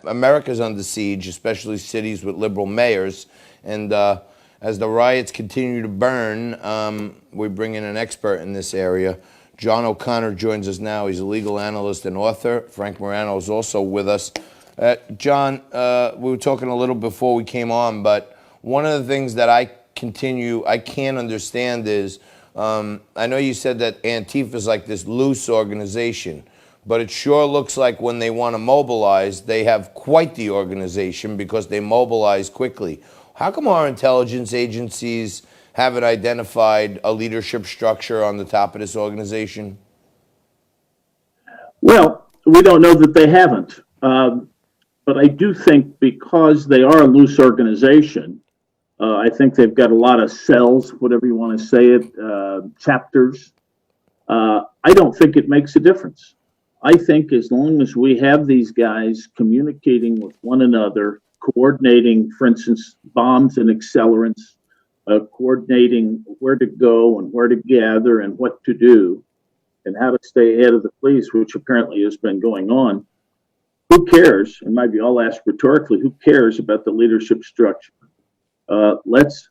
that America's under siege, especially cities with liberal mayors. And as the riots continue to burn, we bring in an expert in this area. John O'Connor joins us now. He's a legal analyst and author. Frank Morano is also with us. John, we were talking a little before we came on, but one of the things that I can't understand is, I know you said that Antifa is like this loose organization, but it sure looks like when they want to mobilize, they have quite the organization because they mobilize quickly. How come our intelligence agencies haven't identified a leadership structure on the top of this organization? Well, we don't know that they haven't. But I do think because they are a loose organization, I think they've got a lot of cells, whatever you want to say it, chapters. I don't think it makes a difference. I think as long as we have these guys communicating with one another, coordinating, for instance, bombs and accelerants, coordinating where to go and where to gather and what to do, and how to stay ahead of the police, which apparently has been going on. Who cares? And maybe I'll ask rhetorically, who cares about the leadership structure? Let's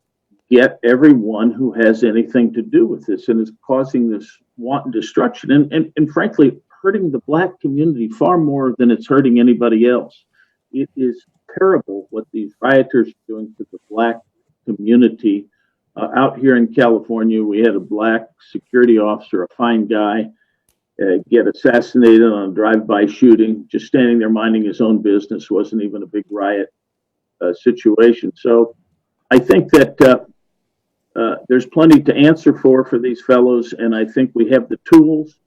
get everyone who has anything to do with this and is causing this wanton destruction and frankly, hurting the Black community far more than it's hurting anybody else. It is terrible what these rioters are doing to the Black community. Out here in California, we had a Black security officer, a fine guy, get assassinated on a drive-by shooting, just standing there minding his own business. Wasn't even a big riot situation. So I think that there's plenty to answer for these fellows, and I think we have the tools.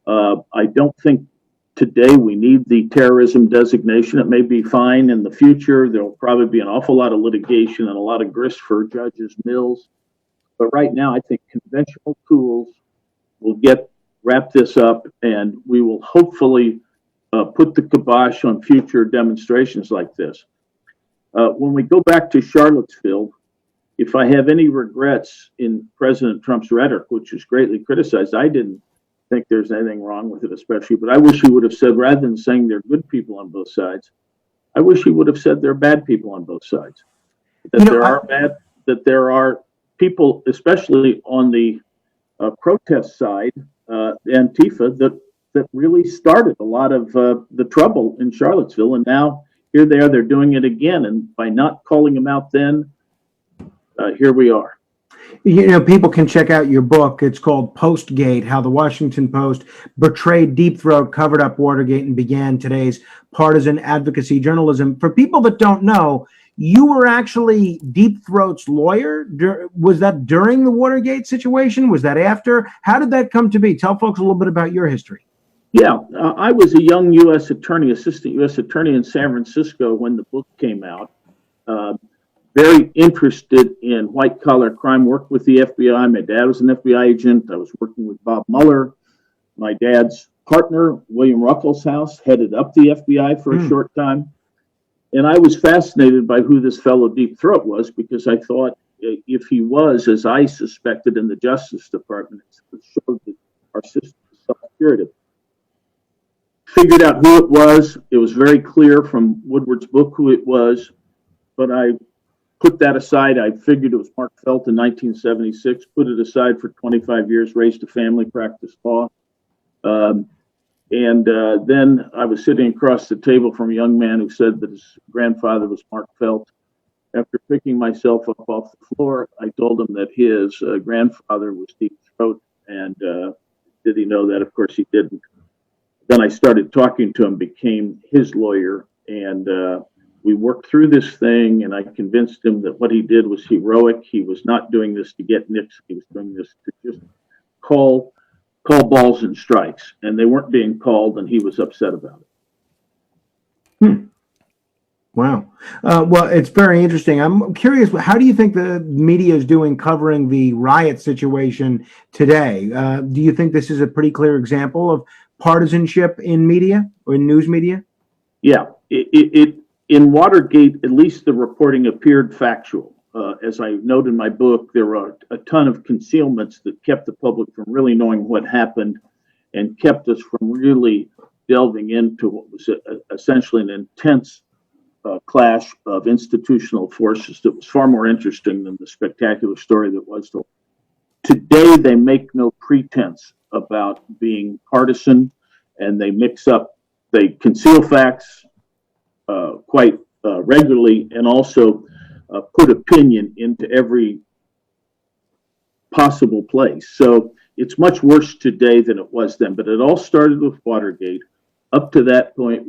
I don't think today we need the terrorism designation. It may be fine in the future. There'll probably be an awful lot of litigation and a lot of grist for Judges Mills. But right now, I think conventional tools will wrap this up, and we will hopefully put the kibosh on future demonstrations like this. When we go back to Charlottesville, if I have any regrets in President Trump's rhetoric, which was greatly criticized, I didn't think there's anything wrong with it, especially, but I wish he would have said, rather than saying there are good people on both sides, I wish he would have said there are bad people on both sides. That there are people, especially on the protest side, Antifa, that really started a lot of the trouble in Charlottesville, and now here they are, they're doing it again, and by not calling them out then, here we are. You know, people can check out your book. It's called Postgate, How the Washington Post Betrayed Deep Throat, Covered Up Watergate, and Began Today's Partisan Advocacy Journalism. For people that don't know, you were actually Deep Throat's lawyer. Was that during the Watergate situation? Was that after? How did that come to be? Tell folks a little bit about your history. Yeah, I was a young U.S. attorney, assistant U.S. attorney in San Francisco when the book came out. Very interested in white-collar crime, worked with the FBI. My dad was an FBI agent. I was working with Bob Mueller. My dad's partner, William Ruckelshaus, headed up the FBI for a short time. And I was fascinated by who this fellow Deep Throat was, because I thought if he was, as I suspected in the Justice Department, it showed that our system is self-curative. Figured out who it was. It was very clear from Woodward's book who it was, but I put that aside. I figured it was Mark Felt in 1976, put it aside for 25 years, raised a family, practiced law. Then I was sitting across the table from a young man who said that his grandfather was Mark Felt. After picking myself up off the floor, I told him that his grandfather was Deep Throat, and did he know that? Of course he didn't. Then I started talking to him, became his lawyer, and we worked through this thing, and I convinced him that what he did was heroic. He was not doing this to get Nixon. He was doing this to just call balls and strikes, and they weren't being called, and he was upset about it. Wow. Well, it's very interesting. I'm curious, how do you think the media is doing covering the riot situation today? Do you think this is a pretty clear example of partisanship in media or in news media? Yeah. In Watergate, at least the reporting appeared factual. As I note in my book, there were a ton of concealments that kept the public from really knowing what happened and kept us from really delving into what was essentially an intense clash of institutional forces that was far more interesting than the spectacular story that was told. Today, they make no pretense about being partisan, and they conceal facts quite regularly, and also put opinion into every possible place. So it's much worse today than it was then, but it all started with Watergate. Up to that point,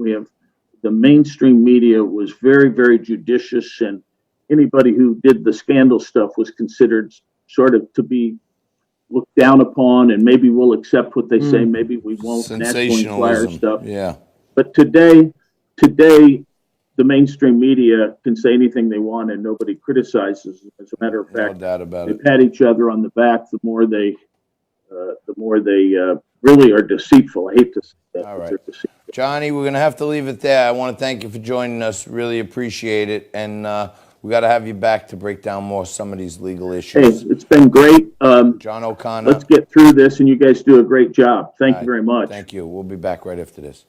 the mainstream media was very, very judicious, and anybody who did the scandal stuff was considered sort of to be looked down upon, and maybe we'll accept what they say, maybe we won't. National Enquirer stuff. Yeah. But today, the mainstream media can say anything they want, and nobody criticizes. As a matter of fact, No doubt about they it. pat each other on the back. The more they really are deceitful. I hate to say that. All but right. they're deceitful. Johnny, we're going to have to leave it there. I want to thank you for joining us. Really appreciate it. And we got to have you back to break down more some of these legal Hey, issues. it's been great. John O'Connor. Let's get through this, and you guys do a great job. Thank All you right. very much. Thank you. We'll be back right after this.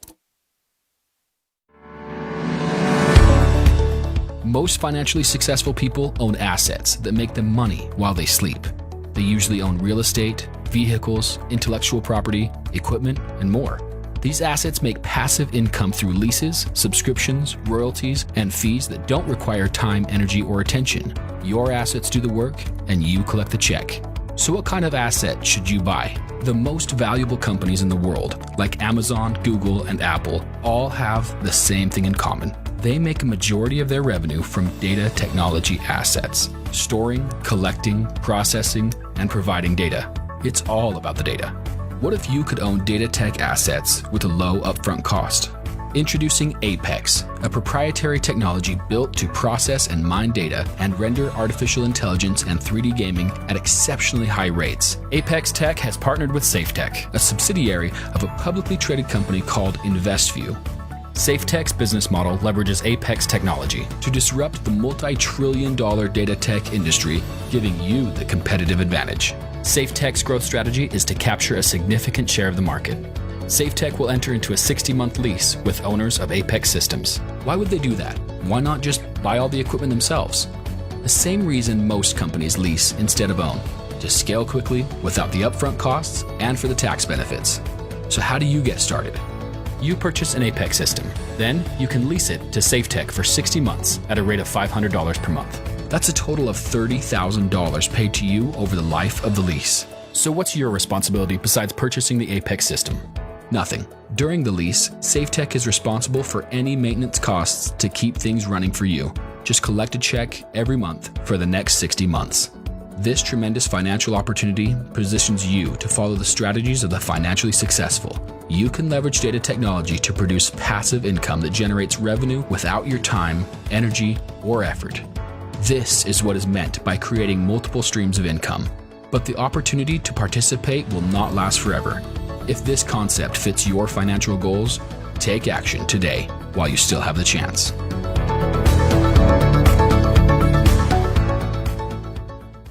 Most financially successful people own assets that make them money while they sleep. They usually own real estate, vehicles, intellectual property, equipment, and more. These assets make passive income through leases, subscriptions, royalties, and fees that don't require time, energy, or attention. Your assets do the work, and you collect the check. So what kind of asset should you buy? The most valuable companies in the world, like Amazon, Google, and Apple, all have the same thing in common. They make a majority of their revenue from data technology assets, storing, collecting, processing, and providing data. It's all about the data. What if you could own data tech assets with a low upfront cost? Introducing Apex, a proprietary technology built to process and mine data and render artificial intelligence and 3D gaming at exceptionally high rates. Apex Tech has partnered with SafeTech, a subsidiary of a publicly traded company called InvestView. SafeTech's business model leverages Apex technology to disrupt the multi-trillion-dollar data tech industry, giving you the competitive advantage. SafeTech's growth strategy is to capture a significant share of the market. SafeTech will enter into a 60-month lease with owners of Apex systems. Why would they do that? Why not just buy all the equipment themselves? The same reason most companies lease instead of own, to scale quickly without the upfront costs and for the tax benefits. So how do you get started? You purchase an Apex system. Then you can lease it to SafeTech for 60 months at a rate of $500 per month. That's a total of $30,000 paid to you over the life of the lease. So what's your responsibility besides purchasing the Apex system? Nothing. During the lease, SafeTech is responsible for any maintenance costs to keep things running for you. Just collect a check every month for the next 60 months. This tremendous financial opportunity positions you to follow the strategies of the financially successful. You can leverage data technology to produce passive income that generates revenue without your time, energy, or effort. This is what is meant by creating multiple streams of income. But the opportunity to participate will not last forever. If this concept fits your financial goals, take action today while you still have the chance.